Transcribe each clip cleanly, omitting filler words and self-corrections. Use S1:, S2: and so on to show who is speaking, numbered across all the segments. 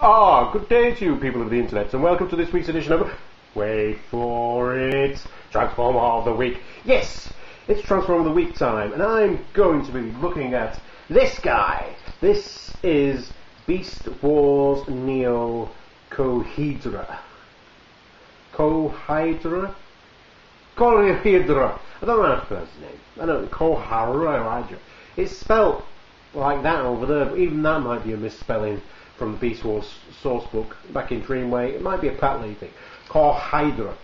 S1: Good day to you people of the internet, and welcome to this week's edition of wait for it, Transformer of the Week. Yes, it's Transformer of the Week time, and I'm going to be looking at this guy. This is Beast Wars Neo Cohrada. Cohrada? Cohrada. I don't know how to pronounce his name. I don't know. Cohrada. It's spelled like that over there, but even that might be a misspelling from the Beast Wars source book back in Dreamway. It might be a Pat Lee thing. Cohrada.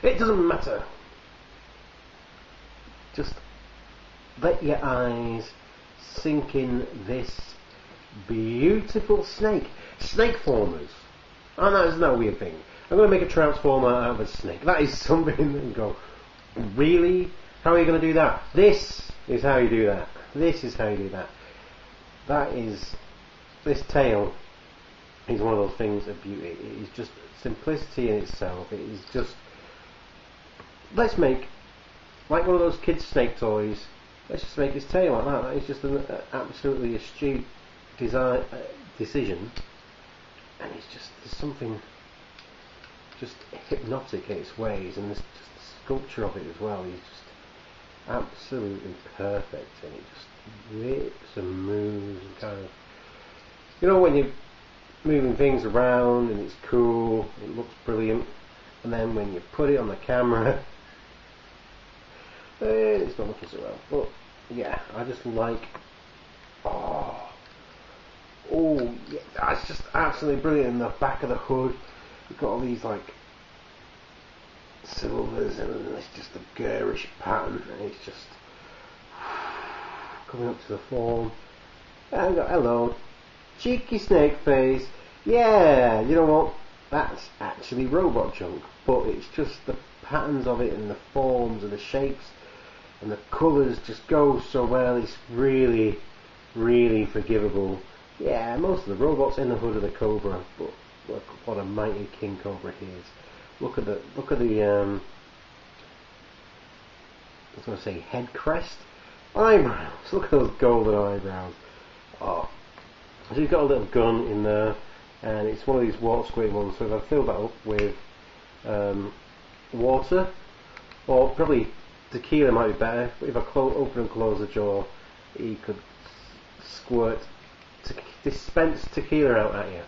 S1: It doesn't matter. Just let your eyes sink in this beautiful snake. Snake formers. Oh no, isn't that a weird thing? I'm going to make a transformer out of a snake. That is something and go, really? How are you going to do that? This is how you do that. This is how you do that. This tail is one of those things of beauty. It is just simplicity in itself. It is just, let's make, like one of those kids' snake toys, let's just make his tail like that. That is just an absolutely astute decision. And it's just, there's something just hypnotic in its ways, and there's just the sculpture of it as well. He's just absolutely perfect, and it just rips and moves and kind of, you know, when you're moving things around and it's cool, it looks brilliant, and then when you put it on the camera, it's not looking so well. But yeah, I just like, yeah, it's just absolutely brilliant. In the back of the hood, you've got all these like silvers, and it's just a garish pattern, and it's just coming up to the form. And I've got, hello, cheeky snake face. Yeah, you know what? That's actually robot junk, but it's just the patterns of it and the forms and the shapes and the colours just go so well. It's really, really forgivable. Yeah, most of the robots in the hood are the Cobra, but look what a mighty King Cobra he is. Look at the I was going to say head crest, eyebrows. Look at those golden eyebrows. Oh, so you've got a little gun in there, and it's one of these water squirt ones. So if I fill that up with water, or probably tequila might be better. But if I open and close the jaw, he could dispense tequila out at you.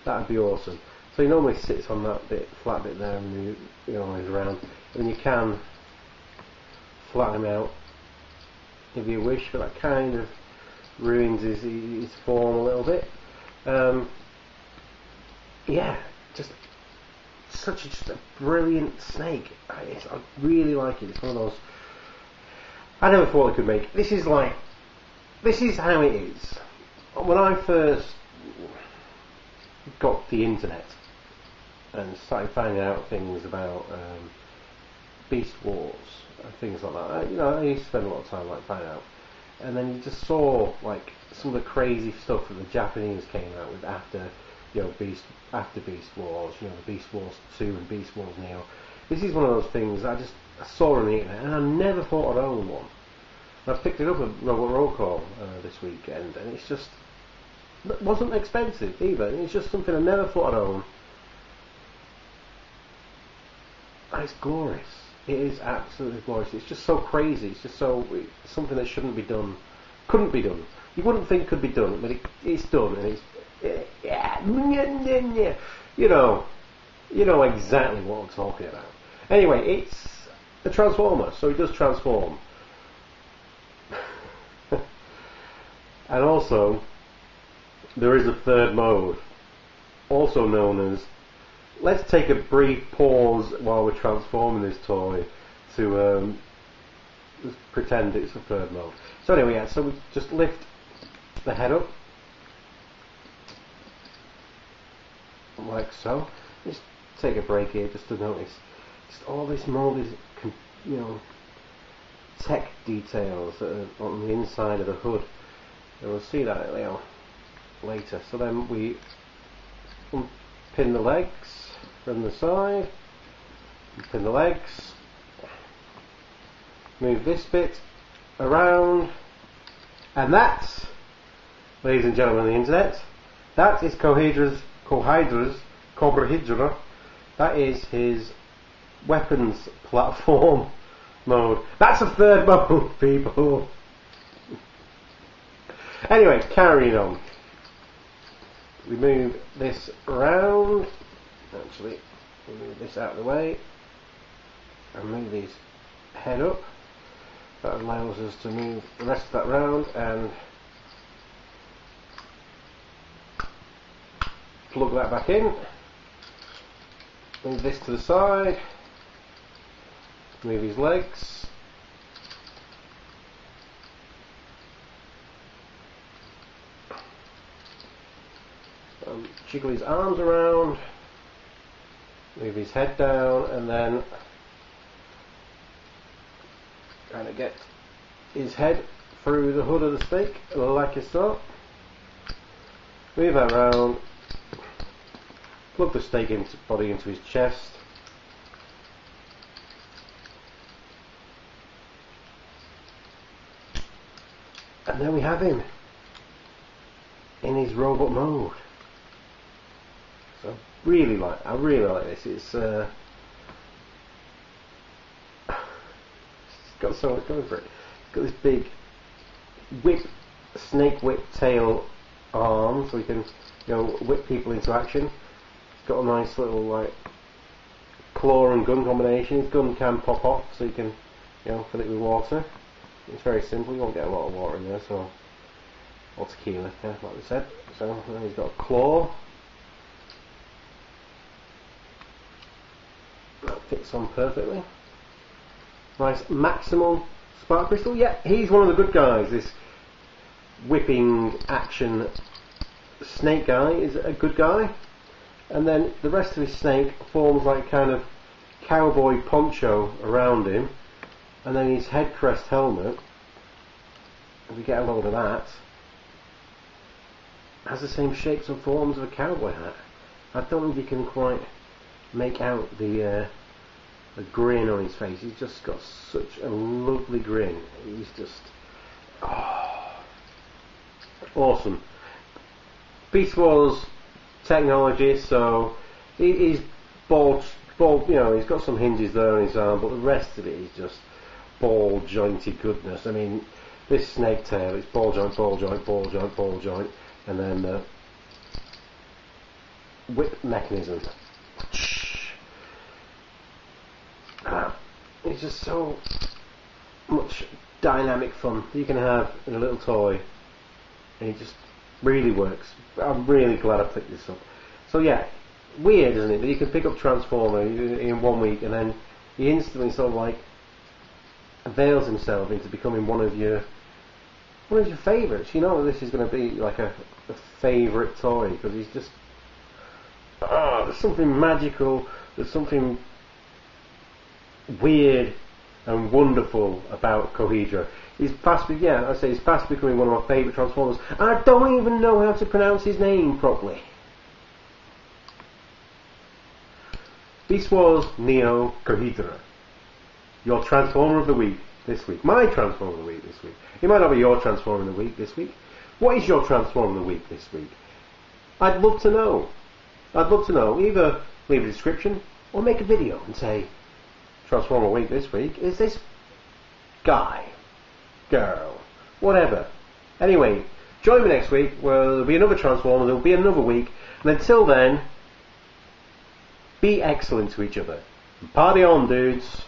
S1: That'd be awesome. So he normally sits on that flat bit there, and you know, he's around. And you can flatten him out if you wish, but that kind of ruins his form a little bit. Yeah, just a brilliant snake. I really like it. It's one of those I never thought I could make. This is how it is. When I first got the internet and started finding out things about Beast Wars and things like that, you know, I used to spend a lot of time like finding out, and then you just saw like some of the crazy stuff that the Japanese came out with after, you know, Beast Wars, you know, the Beast Wars 2 and Beast Wars Neo. This is one of those things I saw on the internet, and I never thought I'd own one. And I picked it up at Robot Roll Call this weekend, and it wasn't expensive either. It's just something I never thought I'd own. And it's glorious. It is absolutely glorious. It's just so crazy. It's just something that shouldn't be done, couldn't be done. You wouldn't think could be done, but it's done, and you know exactly what I'm talking about. Anyway, it's a transformer, so it does transform. And also, there is a third mode, also known as, let's take a brief pause while we're transforming this toy to just pretend it's a third mode. So anyway, yeah, so we just lift the head up, like so. Just take a break here just to notice just all this molded, you know, tech details that are on the inside of the hood. And we'll see that, you know, later. So then we unpin the legs from the side, unpin the legs, move this bit around, And that's, ladies and gentlemen of the internet, that is Cohrada's, that is his weapons platform mode. That's a third mode, people. Anyway, carrying on. We move this around. Actually, we move this out of the way and move his head up. That allows us to move the rest of that round and plug that back in. Move this to the side. Move his legs. Jiggle his arms around. Move his head down, and then kind of get his head through the hood of the snake, like so. Move that round. Plug the snake body into his chest. And there we have him in his robot mode. So I really like this. It's got so much going for it. It's got this big snake whip tail arm, so we can whip people into action. It's got a nice little like claw and gun combination. His gun can pop off, so you can fill it with water. It's very simple. You won't get a lot of water in there, so or tequila, yeah, like we said. So he's got a claw. That fits on perfectly. Nice maximal spark crystal. Yeah, he's one of the good guys. This whipping action snake guy is a good guy. And then the rest of his snake forms like kind of cowboy poncho around him. And then his head crest helmet, if we get a load of that, has the same shapes and forms of a cowboy hat. I don't know if you can quite make out the grin on his face. He's just got such a lovely grin. He's just awesome. Beast Wars technology, so he's ball, he's got some hinges there on his arm, but the rest of it is just ball jointed goodness. I mean, this snake tail, it's ball joint, ball joint, ball joint, ball joint, and then the whip mechanism. It's just so much dynamic fun you can have in a little toy, and it just really works. I'm really glad I picked this up. So yeah, weird, isn't it? That you can pick up Transformer in 1 week, and then he instantly sort of like avails himself into becoming one of your favourites. You know this is going to be like a favourite toy because he's just there's something magical. There's something weird and wonderful about Cohrada. He's fast becoming one of my favourite Transformers. And I don't even know how to pronounce his name properly. Beast Wars Neo Cohrada. Your Transformer of the Week this week. My Transformer of the Week this week. It might not be your Transformer of the Week this week. What is your Transformer of the Week this week? I'd love to know. Either leave a description or make a video and say Transformer Week this week is this guy, girl, whatever. Anyway, join me next week where there'll be another Transformer, there'll be another week, and until then, be excellent to each other. Party on, dudes.